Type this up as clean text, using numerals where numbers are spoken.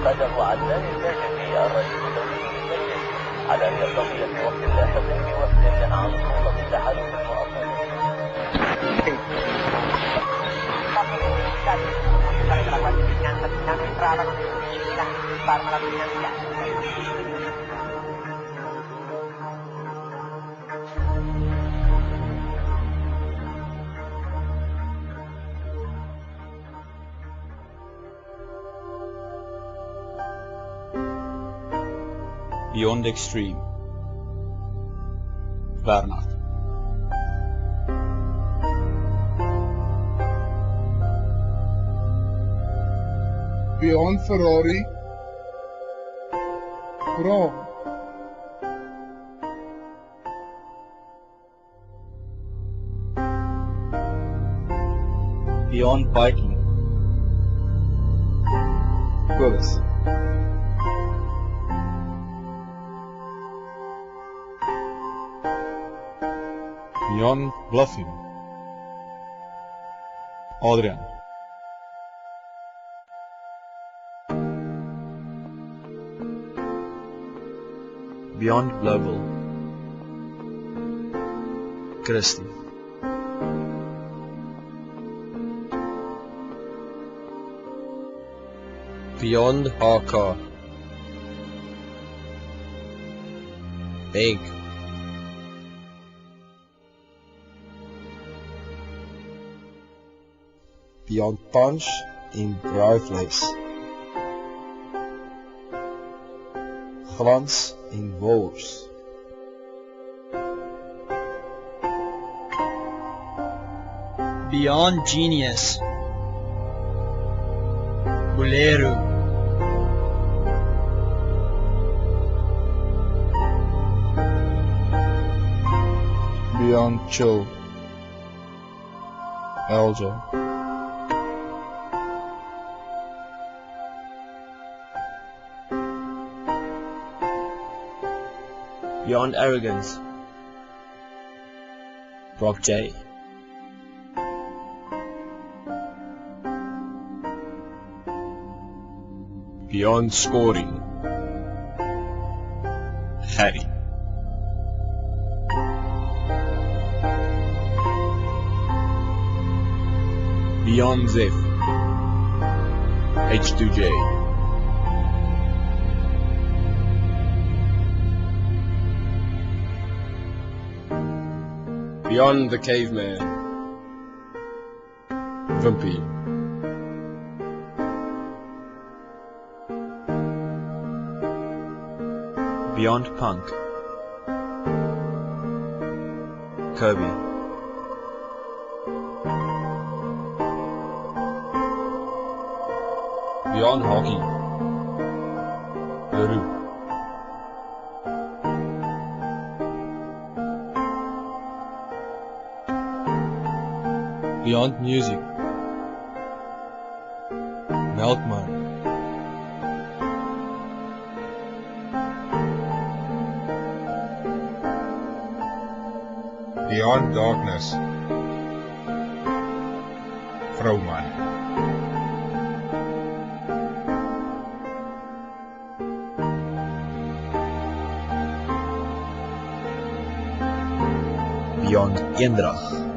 أكده عدنان الكاشفي الرئيس الدولي للمجلس على أن يلتقي في وقت لاحق بوفد عن سلطة التحالف المؤقت. Beyond Extreme. Bernard. Beyond Ferrari. Rome. Beyond biking. Willis. Beyond bluffing. Adrian. Beyond global. Christy. Beyond Hardcore. Big. Beyond Punch in Browflex. Glans in Wolves. Beyond Genius. Bolero. Beyond chill. Aljo. Beyond Arrogance. Brock J. Beyond Scoring. Harry. Beyond Zeph. H2J. Beyond the Caveman. Vimpy. Beyond punk. Kobe. Beyond Hockey. Leroux. Beyond music. Melkman. Beyond Darkness. Vrouwman. Beyond Eendrag.